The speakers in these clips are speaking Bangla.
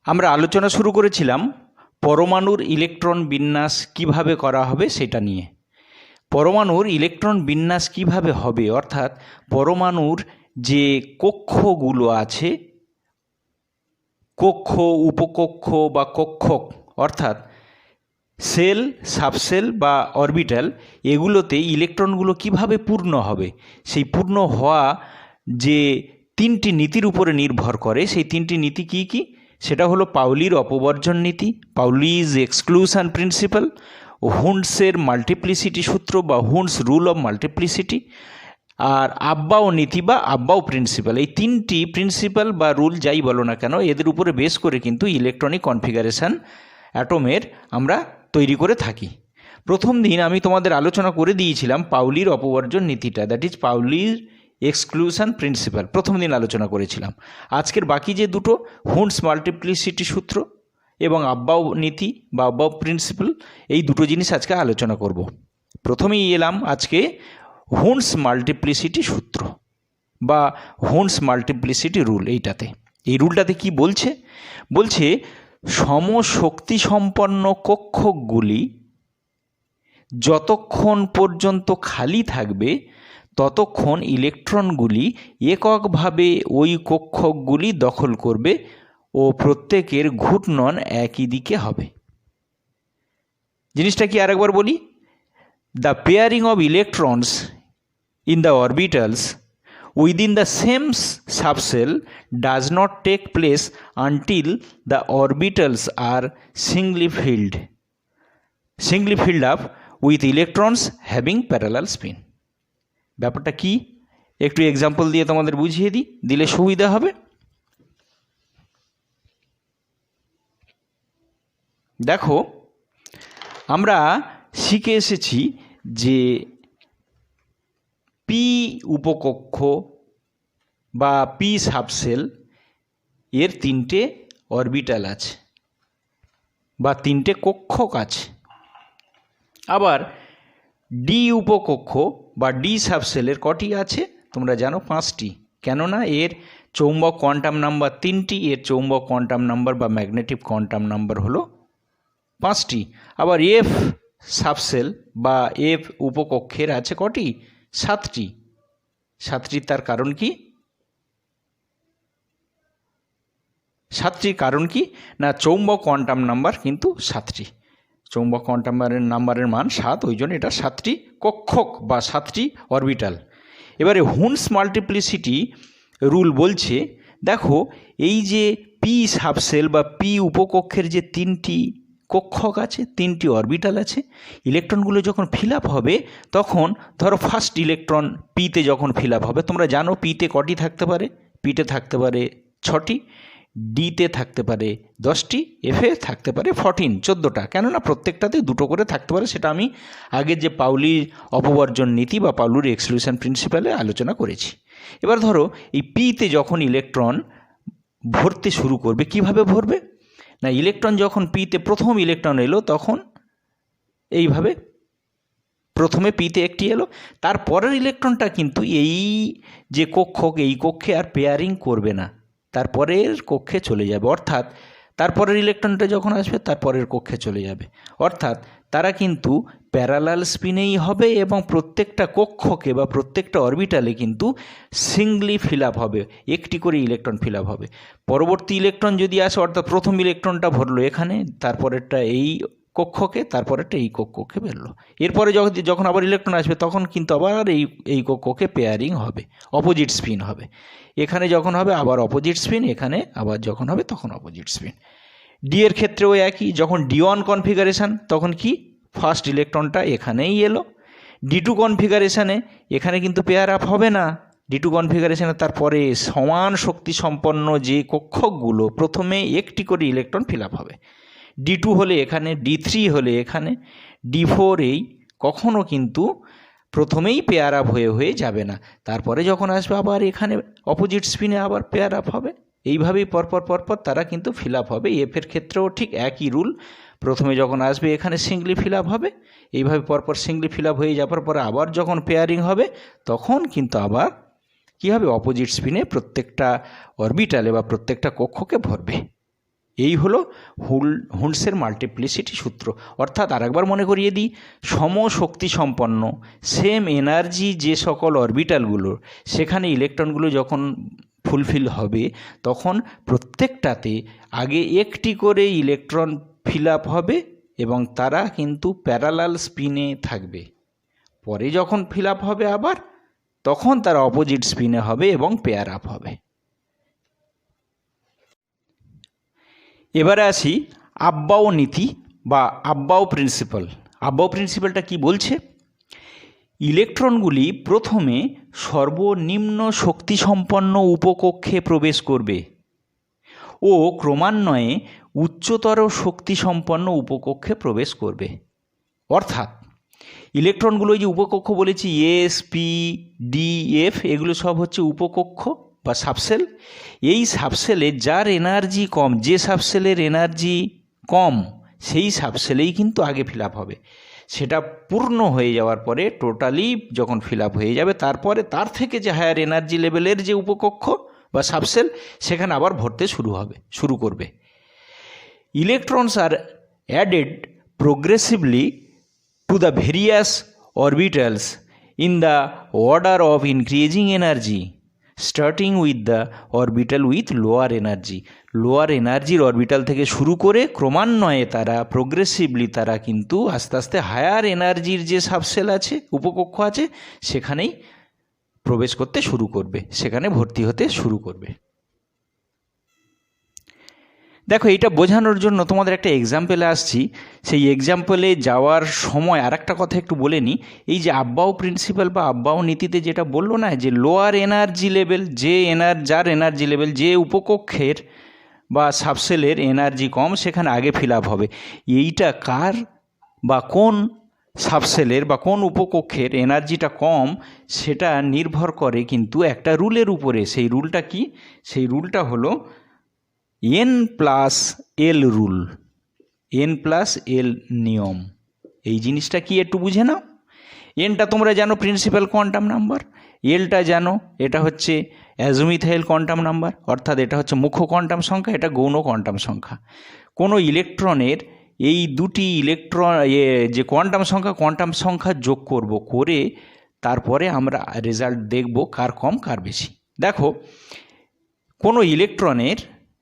আমরা আলোচনা শুরু করেছিলাম পরমাণুর ইলেকট্রন বিন্যাস কিভাবে করা হবে সেটা নিয়ে। পরমাণুর ইলেকট্রন বিন্যাস কিভাবে হবে অর্থাৎ পরমাণুর যে কক্ষগুলো আছে, কক্ষ, উপকক্ষ বা কক্ষক অর্থাৎ সেল, সাবসেল বা অরবিটাল, এগুলোতে ইলেকট্রনগুলো কিভাবে পূর্ণ হবে, সেই পূর্ণ হওয়া যে তিনটি নীতির উপরে নির্ভর করে, সেই তিনটি নীতি কী কী? সেটা হলো পাউলির অপবর্জন নীতি, পাউলিজ এক্সক্লুশন প্রিন্সিপাল, হুন্ডসের মাল্টিপ্লিসিটি সূত্র বা হুন্ডস রুল অফ মাল্টিপ্লিসিটি, আর আব্বাও নীতি বা আব্বাও প্রিন্সিপাল। এই তিনটি প্রিন্সিপাল বা রুল যাই বলো না কেন, এদের উপরে বেস করে কিন্তু ইলেকট্রনিক কনফিগারেশন অ্যাটমের আমরা তৈরি করে থাকি। প্রথম দিন আমি তোমাদের আলোচনা করে দিয়েছিলাম পাউলির অপবর্জন নীতিটা, দ্যাট ইজ পাউলির এক্সক্লুশন প্রিন্সিপাল, প্রথম দিন আলোচনা করেছিলাম। আজকের বাকি যে দুটো, হুন্ডস মাল্টিপ্লিসিটি সূত্র এবং আব্বাও নীতি বা আব্বাও প্রিন্সিপাল, এই দুটো জিনিস আজকে আলোচনা করব। প্রথমেই এলাম আজকে হুন্ডস মাল্টিপ্লিসিটি সূত্র বা হুন্ডস মাল্টিপ্লিসিটি রুল। এই রুলটাতে কি বলছে? বলছে সমশক্তিসম্পন্ন কক্ষকগুলি যতক্ষণ পর্যন্ত খালি থাকবে ততক্ষণ ইলেকট্রনগুলি এককভাবে ওই কক্ষকগুলি দখল করবে ও প্রত্যেকের ঘূর্ণন একই দিকে হবে। জিনিসটা কি আরেকবার বলি? The pairing of electrons in the orbitals within the same subcell does not take place until the orbitals are singly filled up with electrons having parallel spin. ব্যাপারটা কি একটু এক্সাম্পল দিয়ে তোমাদের বুঝিয়ে দিলে সুবিধা হবে। দেখো, আমরা শিখে এসেছি যে পি উপকক্ষ বা পি সাবসেল এর তিনটে অরবিটাল আছে বা তিনটে কক্ষক আছে। আবার ডি উপকক্ষ বা ডি সাবসেলের কটি আছে তোমরা জানো? 5টি। কেননা এর চৌম্বক কোয়ান্টাম নাম্বার 3টি, এর চৌম্বক কোয়ান্টাম নাম্বার বা ম্যাগনেটিক কোয়ান্টাম নাম্বার হলো 5টি। আবার এফ সাবসেল বা এফ উপকক্ষের আছে কটি? 7টি। 7টি তার কারণ কি? 7টির কারণ কি না, চৌম্বক কোয়ান্টাম নাম্বার কিন্তু 7টি, চৌম্বক কোয়ান্টাম নাম্বারের মান 7, ওই জন্য এটা 7টি কক্ষক বা 7টি অরবিটাল। এবারে হুন্ডস মাল্টিপ্লিসিটি রুল বলছে, দেখো এই যে পি সাবসেল বা পি উপকক্ষের যে 3টি কক্ষক আছে, 3টি অরবিটাল আছে, ইলেকট্রনগুলো যখন ফিল আপ হবে তখন ধরো ফার্স্ট ইলেকট্রন পিতে যখন ফিল আপ হবে, তোমরা জানো পিতে কটি থাকতে পারে? পিতে থাকতে পারে 6টি, ডিতে থাকতে পারে 10টি, এফে থাকতে পারে 14টা। কেননা প্রত্যেকটাতে দুটো করে থাকতে পারে, সেটা আমি আগের যে পাউলির অপবর্জন নীতি বা পাউলির এক্সক্লুশন প্রিন্সিপালে আলোচনা করেছি। এবার ধরো এই পিতে যখন ইলেকট্রন ভরতে শুরু করবে, কিভাবে ভরবে না, ইলেকট্রন যখন পিতে প্রথম ইলেকট্রন এলো তখন এইভাবে প্রথমে পিতে একটি এলো, তারপরের ইলেকট্রনটা কিন্তু এই যে কক্ষক, এই কক্ষে আর পেয়ারিং করবে না, তারপরের কক্ষে চলে যাবে। অর্থাৎ তারপরের ইলেকট্রনটা যখন আসবে তারপরের কক্ষে চলে যাবে। অর্থাৎ তারা কিন্তু প্যারালাল স্পিনেই হবে এবং প্রত্যেকটা কক্ষকে বা প্রত্যেকটা অরবিটালে কিন্তু সিঙ্গলি ফিল আপ হবে, একটি করে ইলেকট্রন ফিল আপ হবে। পরবর্তী ইলেকট্রন যদি আসে, অর্থাৎ প্রথম ইলেকট্রনটা ভরলো এখানে, তারপরেরটা এই কক্ষকে, তারপরেরটা এই কক্ষকে বেরোলো। এরপরে যখন আবার ইলেকট্রন আসবে তখন কিন্তু আবার এই কক্ষকে পেয়ারিং হবে, অপোজিট স্পিন হবে। এখানে যখন হবে আবার অপোজিট স্পিন, এখানে আবার যখন হবে তখন অপোজিট স্পিন। ডি এর ক্ষেত্রেও একই, যখন D1 কনফিগারেশান তখন কি ফার্স্ট ইলেকট্রনটা এখানেই এলো। D2 কনফিগারেশানে এখানে কিন্তু পেয়ার আপ হবে না, D2 কনফিগারেশানে তারপরে সমান শক্তি সম্পন্ন যে কক্ষকগুলো প্রথমে একটি করে ইলেকট্রন ফিল আপ হবে। D2 হলে এখানে, D3 হলে এখানে, D4 এই কখনও কিন্তু প্রথমেই পেয়ার আপ হয়ে যাবে না, তারপরে যখন আসবে আবার এখানে অপোজিট স্পিনে আবার পেয়ার আপ হবে। এইভাবেই পরপর তারা কিন্তু ফিল আপ হবে। এফের ক্ষেত্রেও ঠিক একই রুল, প্রথমে যখন আসবে এখানে সিঙ্গলি ফিল আপ হবে, এইভাবে পরপর সিঙ্গলি ফিল আপ হয়ে যাওয়ার পরে আবার যখন পেয়ারিং হবে তখন কিন্তু আবার কী হবে, অপোজিট স্পিনে প্রত্যেকটা অরবিটালে বা প্রত্যেকটা কক্ষকে ভরবে। এই হলো হুন্ডসের মাল্টিপ্লিসিটি সূত্র। অর্থাৎ আরেকবার মনে করিয়ে দিই, সমশক্তি সম্পন্ন সেম এনার্জি যে সকল অরবিটালগুলো, সেখানে ইলেকট্রনগুলো যখন ফুলফিল হবে তখন প্রত্যেকটাতে আগে একটি করে ইলেকট্রন ফিল আপ হবে এবং তারা কিন্তু প্যারালাল স্পিনে থাকবে। পরে যখন ফিল আপ হবে আবার, তখন তারা অপোজিট স্পিনে হবে এবং পেয়ার আপ হবে। এবারে আসি আব্বাও নীতি বা আব্বাও প্রিন্সিপাল। আব্বাও প্রিন্সিপালটা কি বলছে? ইলেকট্রনগুলি প্রথমে সর্বনিম্ন শক্তিসম্পন্ন উপকক্ষে প্রবেশ করবে ও ক্রমান্বয়ে উচ্চতর শক্তিসম্পন্ন উপকক্ষে প্রবেশ করবে। অর্থাৎ ইলেকট্রনগুলো যে উপকক্ষ বলেছি, এস, পি, ডি, এফ, এগুলো সব হচ্ছে উপকক্ষ বা সাবসেল। এই সাবসেলে যার এনার্জি কম, যে সাবসেলের এনার্জি কম, সেই সাবসেলেই কিন্তু আগে ফিল আপ হবে। সেটা পূর্ণ হয়ে যাওয়ার পরে, টোটালি যখন ফিল আপ হয়ে যাবে, তারপরে তার থেকে যে হায়ার এনার্জি লেভেলের যে উপকক্ষ বা সাবসেল, সেখানে আবার ভরতে শুরু করবে। Electrons are added progressively to the various orbitals in the order of increasing energy, starting with the orbital with lower energy. Lower এনার্জির অরবিটাল থেকে শুরু করে ক্রমান্বয়ে তারা প্রোগ্রেসিভলি তারা কিন্তু আস্তে আস্তে হায়ার এনার্জির যে সাবসেল আছে, উপকক্ষ আছে, সেখানেই প্রবেশ করতে শুরু করবে, সেখানে ভর্তি হতে শুরু করবে। দেখো, এইটা বোঝানোর জন্য তোমাদের একটা এক্সাম্পলে আসছি। সেই এক্সাম্পলে যাওয়ার সময় আর একটা কথা একটু বলে নিই। এই যে আব্বাও প্রিন্সিপাল বা আব্বাও নীতিতে যেটা বললো না, যে লোয়ার এনার্জি লেভেল, যার এনার্জি লেভেল, যে উপকক্ষের বা সাবসেলের এনার্জি কম, সেখানে আগে ফিল আপ হবে। এইটা কার বা কোন সাবসেলের বা কোন উপকক্ষের এনার্জিটা কম, সেটা নির্ভর করে কিন্তু একটা রুলের উপরে। সেই রুলটা কি? সেই রুলটা হলো N+L রুল, N+L নিয়ম। এই জিনিসটা কি একটু বুঝে নাও। এনটা তোমরা জানো প্রিন্সিপাল কোয়ান্টাম নাম্বার, এলটা জানো এটা হচ্ছে অ্যাজোমিথাইল কোয়ান্টাম নাম্বার, অর্থাৎ এটা হচ্ছে মুখ্য কোয়ান্টাম সংখ্যা, এটা গৌণ কোয়ান্টাম সংখ্যা। কোনো ইলেকট্রনের এই দুটি যে কোয়ান্টাম সংখ্যা যোগ করব, করে তারপরে আমরা রেজাল্ট দেখব কার কম কার বেশি। দেখো, কোনো ইলেকট্রনের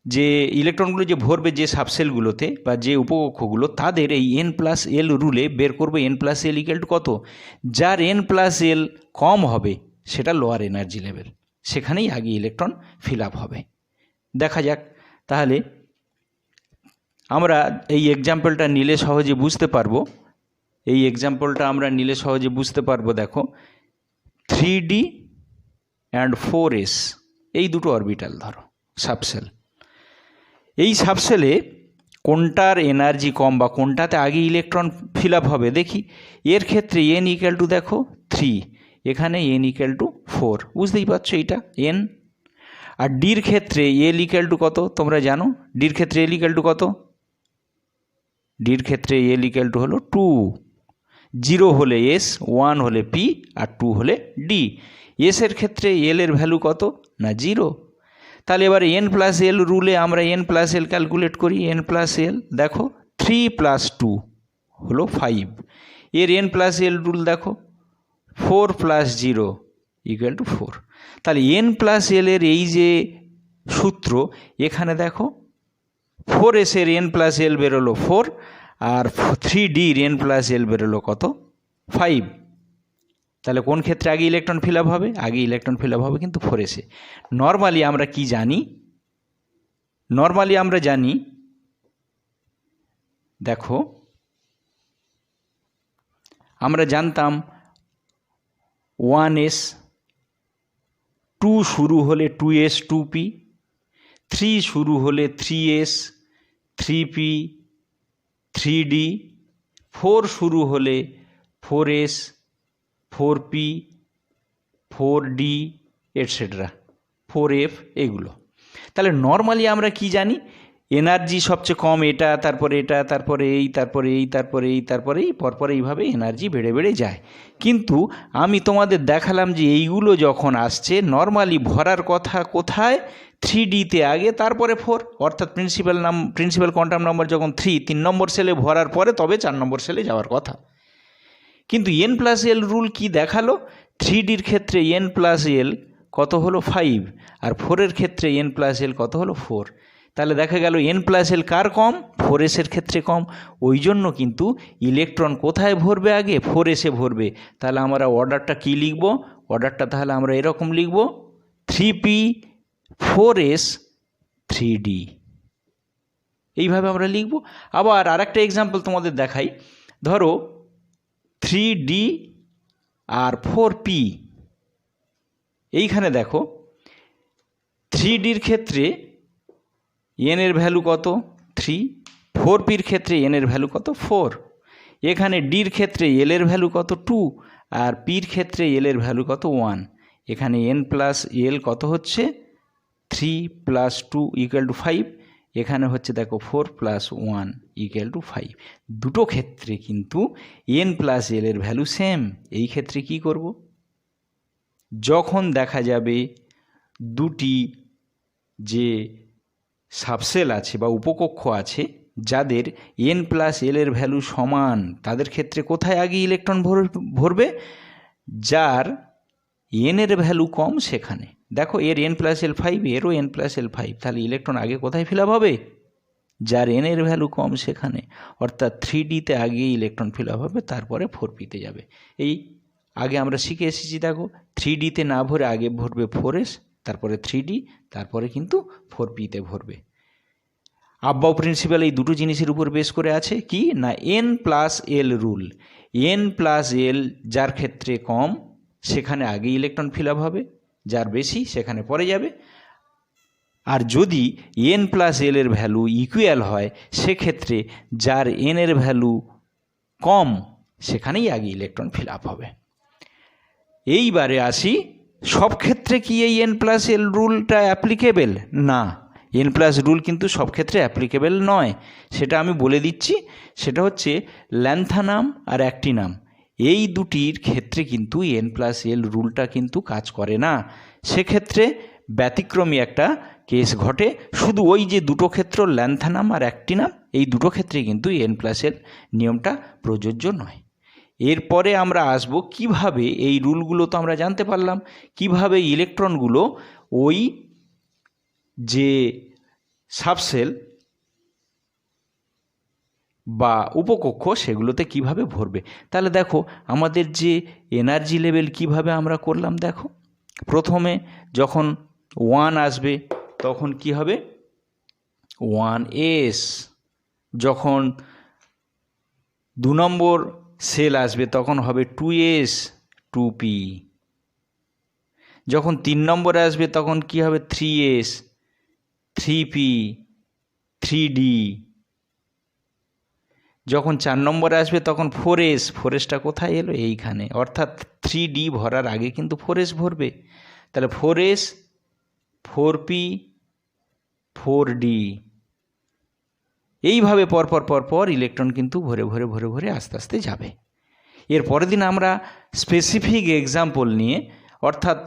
যে ইলেকট্রনগুলো যে ভরবে যে সাবসেলগুলোতে বা যে উপকক্ষগুলো, তাদের এই N+L রুলে বের করবে N+L = কত। যার N+L কম হবে সেটা লোয়ার এনার্জি লেভেল, সেখানেই আগে ইলেকট্রন ফিল আপ হবে। দেখা যাক তাহলে আমরা এই এক্সাম্পলটা নিলে সহজে বুঝতে পারবো। দেখো, 3D অ্যান্ড 4S এই দুটো অরবিটাল ধরো সাবসেল। এই সাবসেলে কোনটার এনার্জি কম বা কোনটাতে আগে ইলেকট্রন ফিল আপ হবে দেখি। এর ক্ষেত্রে N = দেখো 3, এখানে N = 4, বুঝতেই পারছো এইটা N। আর ডির ক্ষেত্রে L = কত তোমরা জানো? ডির ক্ষেত্রে L = কত? ডির ক্ষেত্রে L = হলো 2। 0 হলে S, 1 হলে P আর 2 হলে D। S এর ক্ষেত্রে L এর ভ্যালু কত না 0। তাহলে এবার N+L রুলে আমরা N+L ক্যালকুলেট করি। N+L দেখো 3 + 2 হলো 5। এর N+L রুল দেখো 4 + 0 = 4। তাহলে N+L এর এই যে সূত্র, এখানে দেখো 4S এর N+L বেরোলো 4, আর 3D এর N+L বেরোলো কত 5। তাহলে কোন ক্ষেত্রে আগে ইলেকট্রন ফিল আপ হবে? আগে ইলেকট্রন ফিল আপ হবে কিন্তু 4S এ। নর্মালি আমরা কি জানি? দেখো, আমরা জানতাম 1S, 2 শুরু হলে 2S 2P, 3 শুরু হলে 3S 3P 3D, 4 শুরু হলে 4S 4P 4D etcetera 4F এগুলো। তাহলে নর্মালি আমরা কি জানি? এনার্জি সবচেয়ে কম এটা, তারপরে এটা, তারপরে এই, তারপরে এই, তারপরে এই, তারপরে এই, পরপর এইভাবে এনার্জি বেড়ে বেড়ে যায়। কিন্তু আমি তোমাদের দেখালাম যে এইগুলো যখন আসছে নর্মালি ভরার কথা কোথায়, 3Dতে আগে, তারপরে 4, অর্থাৎ প্রিন্সিপাল কোয়ান্টাম নাম্বার যখন 3 নম্বর সেলে ভরার পরে তবে 4 নম্বর সেলে যাওয়ার কথা। কিন্তু n+l রুল কি দেখালো, 3Dর ক্ষেত্রে n+l কত হলো 5, আর 4-এর ক্ষেত্রে n+l কত হলো 4। তাহলে দেখা গেল n+l কার কম, 4s-এর ক্ষেত্রে কম। ওই জন্য কিন্তু ইলেকট্রন কোথায় ভরবে আগে, 4s-এ ভরবে। তাহলে আমরা অর্ডারটা কি লিখব, অর্ডারটা তাহলে আমরা এরকম লিখব 3p 4s 3d, এইভাবে আমরা লিখব। আবার আরেকটা এক্সাম্পল তোমাদের দেখাই, ধরো 3d আর 4p। এইখানে দেখো 3dর ক্ষেত্রে n এর ভ্যালু কত 3, 4pর ক্ষেত্রে n এর ভ্যালু কত 4, এখানে ডির ক্ষেত্রে l এর ভ্যালু কত 2, আর পির ক্ষেত্রে l এর ভ্যালু কত 1। এখানে n+l কত হচ্ছে 3 + 2 = 5, এখানে হচ্ছে দেখো 4 + 1 = 5। দুটো ক্ষেত্রে কিন্তু n+l এর ভ্যালু সেম। এই ক্ষেত্রে কি করব, যখন দেখা যাবে দুটি যে সাবসেল আছে বা উপকক্ষ আছে যাদের n+l এর ভ্যালু সমান, তাদের ক্ষেত্রে কোথায় আগে ইলেকট্রন ভরবে, যার n এর ভ্যালু কম সেখানে। দেখো এর n+l 5, এরও n+l 5, তাহলে ইলেকট্রন আগে কোথায় ফিল আপ হবে, যার n এর ভ্যালু কম সেখানে। অর্থাৎ 3Dতে আগে ইলেকট্রন ফিল আপ হবে, তারপরে 4pতে যাবে। এই আগে আমরা শিখে এসেছি, দেখো 3Dতে না ভরে আগে ভরবে 4s, তারপরে 3D, তারপরে কিন্তু 4pতে ভরবে। আব্বাউ প্রিন্সিপাল এই দুটো জিনিসের উপর বেস করে আছে কি না, n+l রুল। n+l যার ক্ষেত্রে কম সেখানে আগে ইলেকট্রন ফিল আপ হবে, যার বেশি সেখানে পরে যাবে। আর যদি n+l এর ভ্যালু ইকুয়াল হয় সেক্ষেত্রে যার n এর ভ্যালু কম সেখানেই আগে ইলেকট্রন ফিল আপ হবে। এইবারে আসি, সব ক্ষেত্রে কি এই n+l রুলটা অ্যাপ্লিকেবল? না, n+ রুল কিন্তু সব ক্ষেত্রে অ্যাপ্লিকেবল নয়। সেটা আমি বলে দিচ্ছি, সেটা হচ্ছে ল্যান্থানাম আর অ্যাক্টিনাম, এই দুটির ক্ষেত্রে কিন্তু n+l রুলটা কিন্তু কাজ করে না। সেক্ষেত্রে ব্যতিক্রমী একটা কেস ঘটে, শুধু ওই যে দুটো ক্ষেত্র ল্যান্থানাম আর অ্যাক্টিনাম, এই দুটো ক্ষেত্রে কিন্তু n+l নিয়মটা প্রযোজ্য নয়। এরপরে আমরা আসব কিভাবে এই রুলগুলো তো আমরা জানতে পারলাম, কিভাবে ইলেকট্রনগুলো ওই যে সাবসেল বা উপকক্ষ সেগুলোতে কিভাবে ভরবে। তাহলে দেখো আমাদের যে এনার্জি লেভেল কিভাবে আমরা করলাম, দেখো প্রথমে যখন 1 আসবে তখন কি হবে 1s, যখন 2 নম্বর সেল আসবে তখন হবে 2s 2p, যখন 3 নম্বরে আসবে তখন কি হবে 3s 3p 3d, যখন 4 নম্বরে আসবে তখন 4s, 4sটা কোথায় এলো এইখানে, অর্থাৎ 3d ভরার আগে কিন্তু 4s ভরবে। তাহলে 4s 4p 4d, এইভাবে পরপর ইলেকট্রন কিন্তু ভরে ভরে ভরে ভরে আস্তে আস্তে যাবে। এর পরের দিন আমরা স্পেসিফিক এক্সাম্পল নিয়ে, অর্থাৎ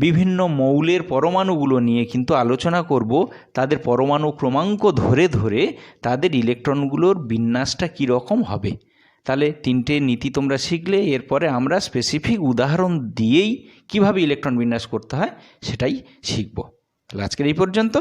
বিভিন্ন মৌলের পরমাণুগুলো নিয়ে কিন্তু আলোচনা করব, তাদের পরমাণু ক্রমাঙ্ক ধরে ধরে তাদের ইলেকট্রনগুলোর বিন্যাসটা কীরকম হবে। তাহলে 3টে নীতি তোমরা শিখলে, এরপরে আমরা স্পেসিফিক উদাহরণ দিয়েই কিভাবে ইলেকট্রন বিন্যাস করতে হয় সেটাই শিখব। তাহলে আজকের এই পর্যন্ত।